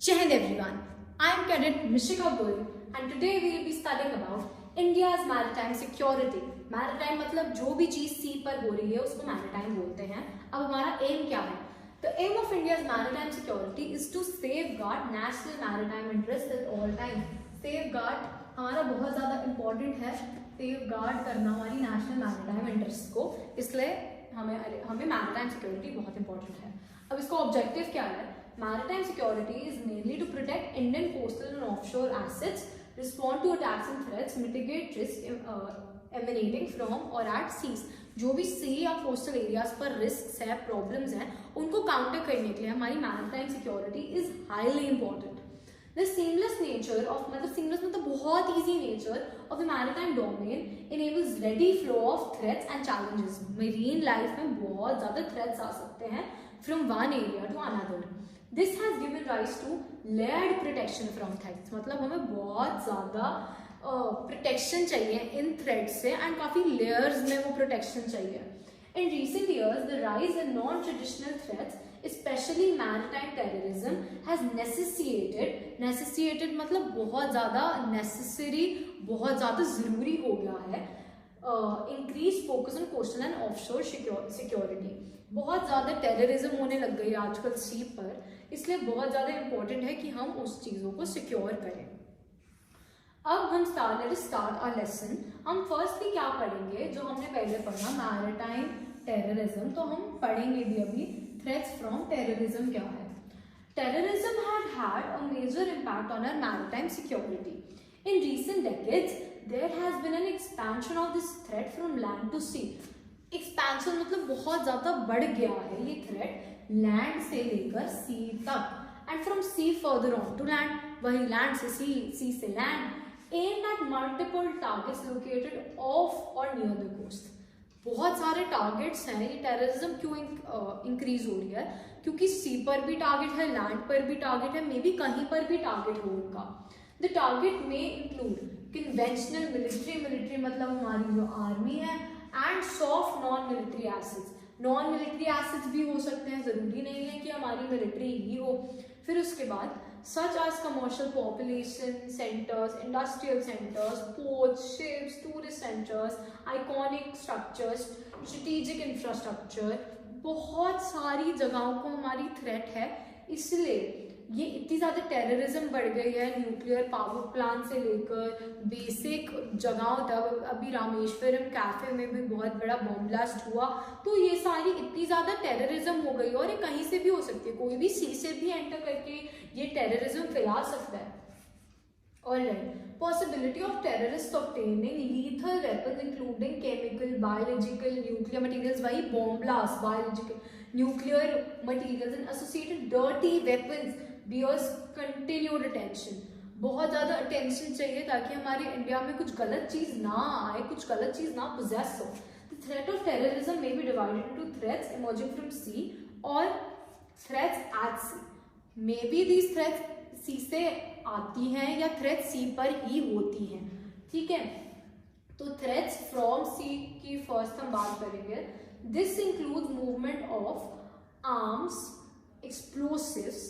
Jai Hind everyone, I am Cadet Mishika Bull and today we will be studying about India's maritime security. Maritime मतलब जो भी चीज सी पर हो रही है उसको maritime बोलते हैं. अब हमारा aim क्या है? The aim of India's maritime security is to safeguard national maritime interests at all time. Safeguard हमारा बहुत ज़्यादा important है. Safeguard करना हमारी national maritime interests को, इसलिए हमें maritime security बहुत important है. अब इसका objective क्या है? Maritime security is mainly to protect Indian coastal and offshore assets, respond to attacks and threats, mitigate risks emanating from or at seas. जो भी सी या कोस्टल एरियाज पर रिस्क है, प्रॉब्लम्स हैं, उनको काउंटर करने के लिए हमारी maritime security is highly important. The seamless nature of seamless मतलब बहुत easy nature of the maritime domain enables ready flow of threats and challenges. Marine life में बहुत ज्यादा थ्रेट्स आ सकते हैं from one area to another. This has given rise to layered protection from threats. मतलब हमें बहुत ज्यादा प्रोटेक्शन चाहिए इन थ्रेड्स से एंड काफी लेयर्स में वो प्रोटेक्शन चाहिए. In recent years the rise in non traditional threats specially maritime terrorism has necessitated मतलब बहुत ज्यादा नेसेसरी, बहुत ज्यादा जरूरी हो गया है increase focus on coastal and offshore security. बहुत ज्यादा टेररिज्म होने लग गई है आजकल सी पर, इसलिए बहुत ज्यादा इंपॉर्टेंट है कि हम उस चीजों को सिक्योर करें. अब हम स्टार्ट आवर लेसन. हम फर्स्टली क्या पढ़ेंगे जो हमने पहले पढ़ा मैरिटाइम टेररिज्म, तो हम पढ़ेंगे भी अभी थ्रेट्स फ्रॉम टेररिज्म क्या है. Terrorism had a major impact on our maritime security. In recent decades, there has been an expansion of this threat from land to sea. Expansion मतलब बहुत ज्यादा बढ़ गया है ये थ्रेट लैंड से लेकर सी तक, and from sea further on to land, वही लैंड से सी, सी से land, aimed at multiple targets located off or near the coast. बहुत सारे टारगेट्स हैं. ये टेररिज्म क्यों इंक्रीज हो रही है? क्योंकि सी पर भी टारगेट है, लैंड पर भी टारगेट है, मे बी कहीं पर भी टारगेट हो उनका. द टारगेट में इंक्लूड कन्वेंशनल मिलिट्री मतलब हमारी जो आर्मी है, and soft non military assets. Non military assets भी हो सकते हैं, जरूरी नहीं है कि हमारी मिलिट्री ही हो. फिर उसके बाद such as commercial population centers, industrial centers, ports, ships, tourist centers, iconic structures, strategic infrastructure. बहुत सारी जगहों को हमारी थ्रेट है, इसलिए ये इतनी ज़्यादा टेररिज्म बढ़ गई है. न्यूक्लियर पावर प्लांट से लेकर बेसिक जगहों तक, अभी रामेश्वरम कैफे में भी बहुत बड़ा बॉम्ब ब्लास्ट हुआ. तो ये सारी इतनी ज़्यादा टेररिज्म हो गई, और ये कहीं से भी हो सकती है, कोई भी सी से भी एंटर करके ये टेररिज्म फैला सकता है. Alright, possibility of terrorists obtaining lethal weapons including chemical, biological, nuclear materials, वही bomb blast, biological, nuclear materials and associated dirty weapons bears continued attention. बहुत ज़्यादा attention चाहिए ताकि हमारे इंडिया में कुछ गलत चीज़ ना आए, कुछ गलत चीज़ ना possess हो. The threat of terrorism may be divided into threats emerging from sea or threats at sea. Maybe these threats सी से आती हैं या थ्रेट सी पर ही होती हैं. ठीक है, तो थ्रेट्स फ्रॉम सी की फर्स्ट हम बात करेंगे. This includes movement of arms, explosives,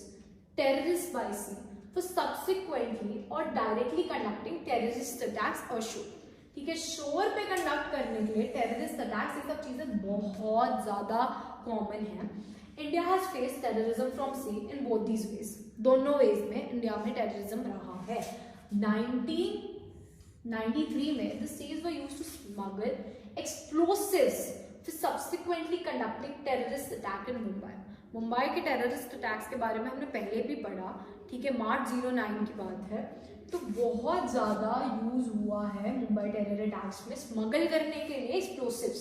terrorist by sea for subsequently और directly conducting terrorist attacks ashore. ठीक है, शोर पे कंडक्ट करने के लिए टेररिस्ट अटैक्स, ये सब चीजें बहुत ज्यादा कॉमन है. India has faced terrorism from sea in both these ways. दोनों वेज में इंडिया में टेररिज्म रहा है. 1993 में the seas were used to smuggle explosives फिर subsequently conducting terrorist attack in Mumbai. Mumbai के टेररिस्ट अटैक्स के बारे में हमने पहले भी पढ़ा. ठीक है, मार्च 09 की बात है. तो बहुत ज्यादा यूज हुआ है मुंबई टेरर अटैक्स में स्मगल करने के लिए explosives.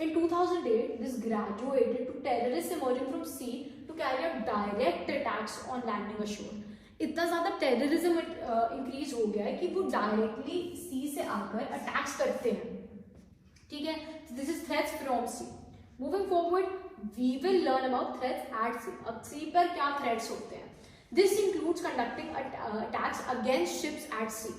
In 2008, this graduated to terrorists emerging from sea to carry out direct attacks on landing ashore. इतना ज़्यादा टेररिज्म इंक्रीज हो गया है कि वो डायरेक्टली सी से आकर अटैक्स करते हैं. ठीक है, this is threats from sea. Moving forward we will learn about threats at sea. अब सी पर क्या थ्रेट्स होते हैं? This includes conducting attacks against ships at sea.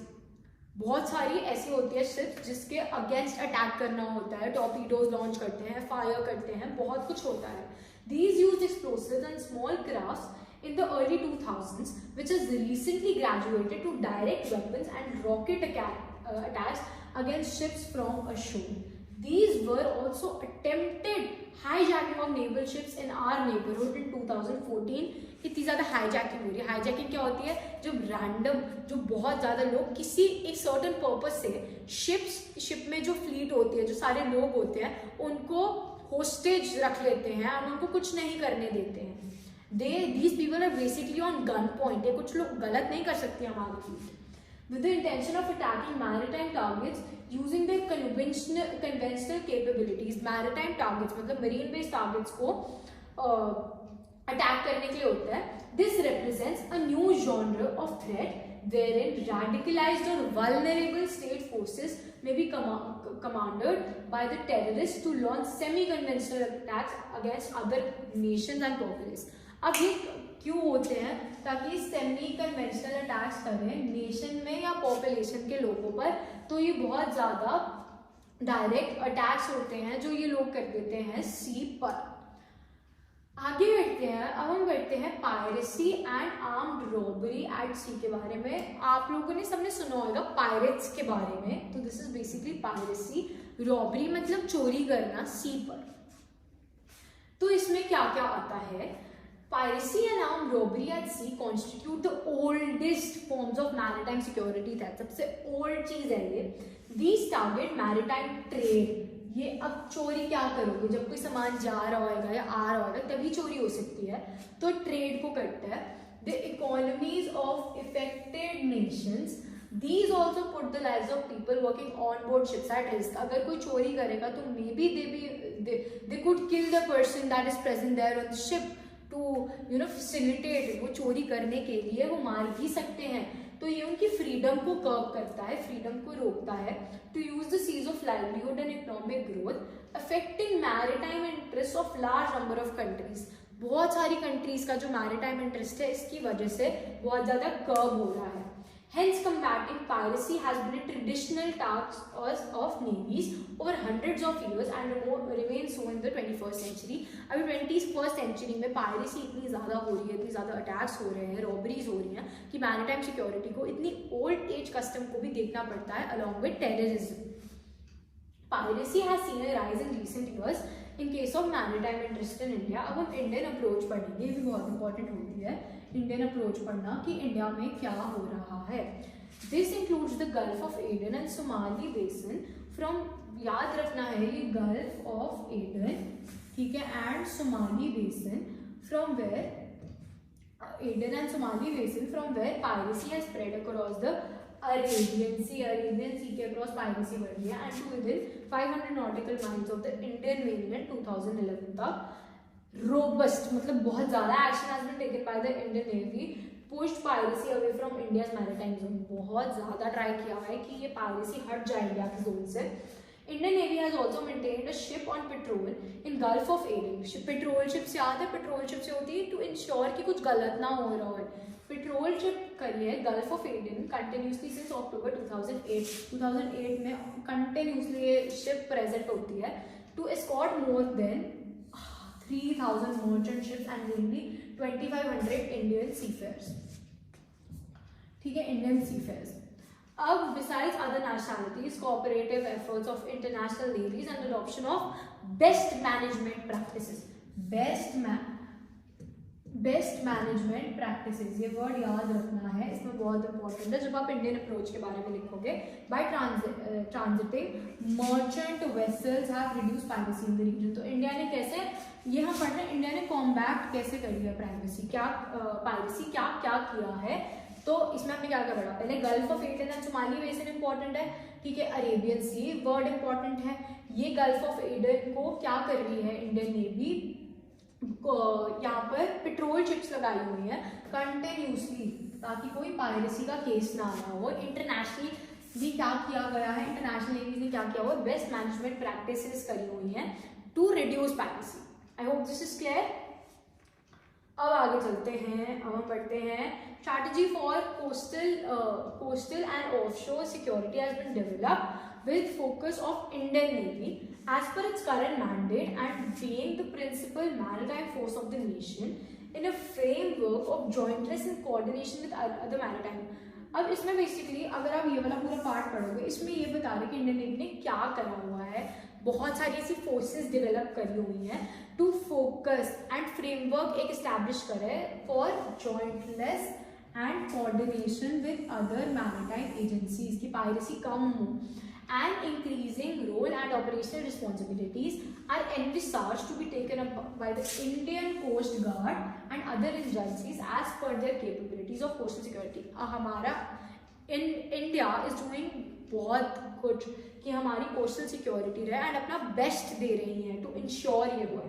बहुत सारी ऐसी होती है शिप्स जिसके अगेंस्ट अटैक करना होता है, टॉर्पीडोज लॉन्च करते हैं, फायर करते हैं, बहुत कुछ होता है. These use explosives and small crafts in the early 2000s, which has recently graduated to direct weapons and rocket attacks against ships from ashore. These were also attempted hijacking of naval ships in our neighborhood in 2014. इतनी ज़्यादा hijacking हो रही है. Hijacking क्या होती है? जब random, जो बहुत ज़्यादा लोग किसी एक सर्टन पर्पज से शिप में जो फ्लीट होती है, जो सारे लोग होते हैं, उनको होस्टेज रख लेते हैं और उनको कुछ नहीं करने देते हैं. These people are basically on gun point. ये कुछ लोग गलत नहीं कर सकते हमारे fleet. With the intention of attacking maritime targets using their conventional capabilities. Maritime targets मतलब marine based targets को अटैक करने के लिए होता है. This represents a new genre of threat wherein radicalized or vulnerable state forces may be commanded by the terrorists to launch semi-conventional attacks against other nations and populace. अब ये क्यों होते हैं? ताकि सेमी कन्वेंशनल अटैक्स करें nation में या population के लोगों पर. तो ये बहुत ज़्यादा डायरेक्ट अटैक्स होते हैं जो ये लोग कर देते हैं सी पर. आगे बढ़ते हैं. अब हम बढ़ते हैं piracy and armed robbery at sea के बारे में. आप लोगों ने सबने सुना होगा पायरेट्स के बारे में. तो this is basically piracy. Robbery मतलब चोरी करना सी पर. तो इसमें क्या क्या आता है? Piracy and armed robbery at sea constitute the oldest forms of maritime security threat. सबसे old चीज है ये. These target maritime trade. ये अब चोरी क्या करोगे? जब कोई सामान जा रहा होगा या आ रहा होगा तभी चोरी हो सकती है. तो ट्रेड को करता है. The economies of affected nations. These also put the lives of people working on board ships at risk. अगर कोई चोरी करेगा तो maybe they could kill the person that is present there on the ship. To facilitate, वो चोरी करने के लिए वो मार भी सकते हैं. तो ये उनकी फ्रीडम को कर्व करता है, फ्रीडम को रोकता है. To use the seas of livelihood and economic growth affecting maritime interest of large number of countries. बहुत सारी कंट्रीज का जो मैरिटाइम इंटरेस्ट है इसकी वजह से बहुत ज्यादा कर्व हो रहा है. Hence, combating piracy has been a traditional task of navies over hundreds of years and remains so in the 21st century. अभी 21st century में piracy इतनी ज़्यादा हो रही है, इतनी ज़्यादा attacks हो रहे हैं, robberies हो रही हैं कि maritime security को इतनी old age custom को भी देखना पड़ता है along with terrorism. Piracy has seen a rise in recent years in case of maritime interest in India. अब हम Indian approach पढ़ेंगे, ये भी बहुत important होती है. इंडियन अप्रोच पढ़ना कि इंडिया में क्या हो रहा है. This includes the Gulf of Aden and Somali basin from, याद रखना है ये गल्फ ऑफ एडन, ठीक है, and Somali basin from where Aden and Somali basin from where piracy has spread across the Arabian sea के across piracy बढ़ रही है and to within 500 nautical miles of the Indian marine 2011 तक. Robust मतलब बहुत ज़्यादा action has been taken by the Indian Navy pushed piracy away from India's maritime zone. बहुत ज़्यादा ट्राई किया है कि ये पायरेसी हट जाए इंडिया के जोन से. Indian Navy has also maintained a ship on patrol in Gulf of Aden. Petrol ship से याद है, पेट्रोल शिप से होती है टू इंश्योर कि कुछ गलत ना हो रहा है. पेट्रोल शिप करी है Gulf of Aden continuously since October 2008. 2008 में कंटिन्यूसली ये शिप प्रेजेंट होती है to escort more than 3,000 merchant ships and nearly 2,500 Indian seafarers. ठीक है, Indian seafarers. अब besides other nationalities, cooperative efforts of international navies and adoption of best management practices. Best management practices, ये word याद रखना है, इसमें बहुत इंपॉर्टेंट है जब आप इंडियन अप्रोच के बारे में लिखोगे. By transiting merchant vessels have reduce piracy in the region. तो इंडिया ने कैसे, ये हम पढ़ रहे हैं, इंडिया ने कॉम्बैट कैसे करी है पायरेसी, क्या पायरेसी क्या क्या किया है. तो इसमें हमने क्या क्या पढ़ा? पहले gulf of Aden and Somali basin important है, ठीक है. अरेबियन सी वर्ड इंपॉर्टेंट है. ये गल्फ ऑफ एडन को क्या कर रही है इंडियन नेवी, यहाँ पर पेट्रोल शिप्स लगाई हुई है कंटिन्यूसली ताकि कोई पायरेसी का केस ना आना हो. इंटरनेशनली क्या किया गया है, इंटरनेशनल नेवीज ने क्या किया हुआ, बेस्ट मैनेजमेंट प्रैक्टिसेस करी हुई हैं to reduce piracy. I hope this is clear. अब आगे चलते हैं, अब हम पढ़ते हैं strategy for coastal and offshore security has been developed with focus of Indian Navy as per its current mandate and being the principal maritime force of the nation. in a framework of jointless and coordination with other maritime. अब इसमें basically अगर आप ये वाला पूरा part पढ़ोगे, इसमें ये बता रहे कि इंडियन नेवी ने क्या करा हुआ है, बहुत सारी ऐसी फोर्सेस डेवलप करी हुई हैं टू फोकस एंड फ्रेमवर्क एक इस्टेब्लिश करे for jointless and coordination with other maritime agencies की पायरेसी कम हो, and increasing role and operational responsibilities are envisaged to be taken up by the Indian Coast Guard and other agencies as per their capabilities of coastal security. हमारा India is doing बहुत कुछ कि हमारी coastal security रहे and अपना best दे रही है टू इंश्योर ये हुआ।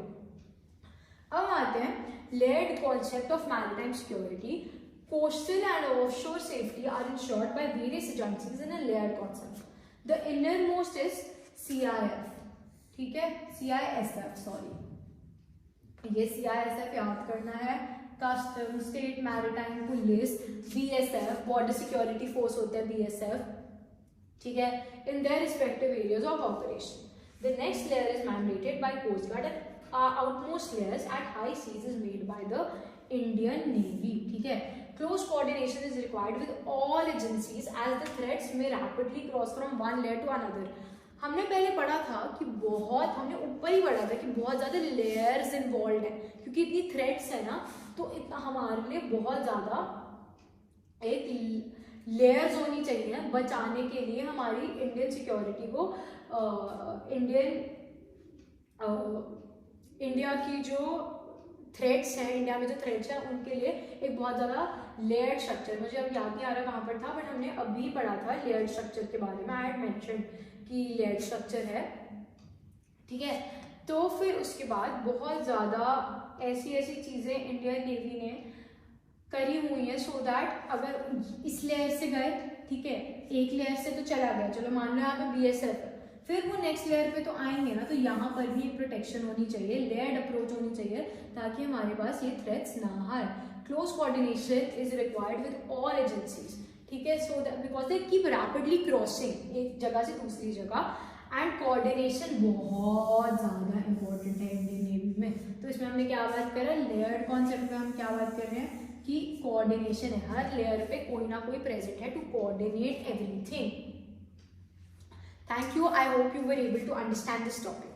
अब आते हैं layered concept of maritime security. Coastal and offshore safety are ensured by various agencies in a layered concept. The innermost is CIF, ठीक है, CISF सॉरी, ये CISF याद करना है, custom state maritime police, BSF border security force होता है BSF, ठीक है, in their respective areas of operation. The next layer is mandated by coast guard and outmost layers at high seas is made by the Indian navy, ठीक है। Close coordination is required with all agencies as the threats may rapidly cross from one layer to another. हमने पहले पढ़ा था कि बहुत, हमने ऊपर ही पढ़ा था कि बहुत ज़्यादा लेयर्स इन्वॉल्व हैं, क्योंकि इतनी थ्रेट्स है ना, तो इतना हमारे लिए बहुत ज़्यादा एक लेयर्स होनी चाहिए बचाने के लिए हमारी इंडियन सिक्योरिटी को। इंडिया की जो थ्रेट्स हैं, इंडिया में जो थ्रेट्स हैं उनके लिए एक बहुत ज़्यादा लेयर्ड स्ट्रक्चर, मुझे अब याद नहीं आ रहा कहाँ पर था, बट हमने अभी पढ़ा था लेयर्ड स्ट्रक्चर के बारे में। आई हैड मेंशन्ड कि लेयर्ड स्ट्रक्चर है, ठीक है। तो फिर उसके बाद बहुत ज़्यादा ऐसी ऐसी चीज़ें इंडियन नेवी ने करी हुई हैं सो दैट अगर इस लेयर से गए, ठीक है, एक लेयर से तो चला गया, चलो मान लो यहाँ पे BSF, फिर वो नेक्स्ट लेयर पे तो आएंगे ना, तो यहाँ पर भी प्रोटेक्शन होनी चाहिए, लेयर्ड अप्रोच होनी चाहिए ताकि हमारे पास ये थ्रेट्स ना आए। Close coordination is required with all agencies, ठीक है, so that because they keep rapidly crossing एक जगह से दूसरी जगह, एंड कोऑर्डिनेशन बहुत ज़्यादा इंपॉर्टेंट है इंडियन नेवी में। तो इसमें हमने क्या बात करा, लेयर्ड कॉन्सेप्ट में हम क्या बात कर रहे हैं कि कोऑर्डिनेशन है, हर लेयर पे कोई ना कोई प्रेजेंट है to coordinate everything. Thank you. I hope you were able to understand this topic.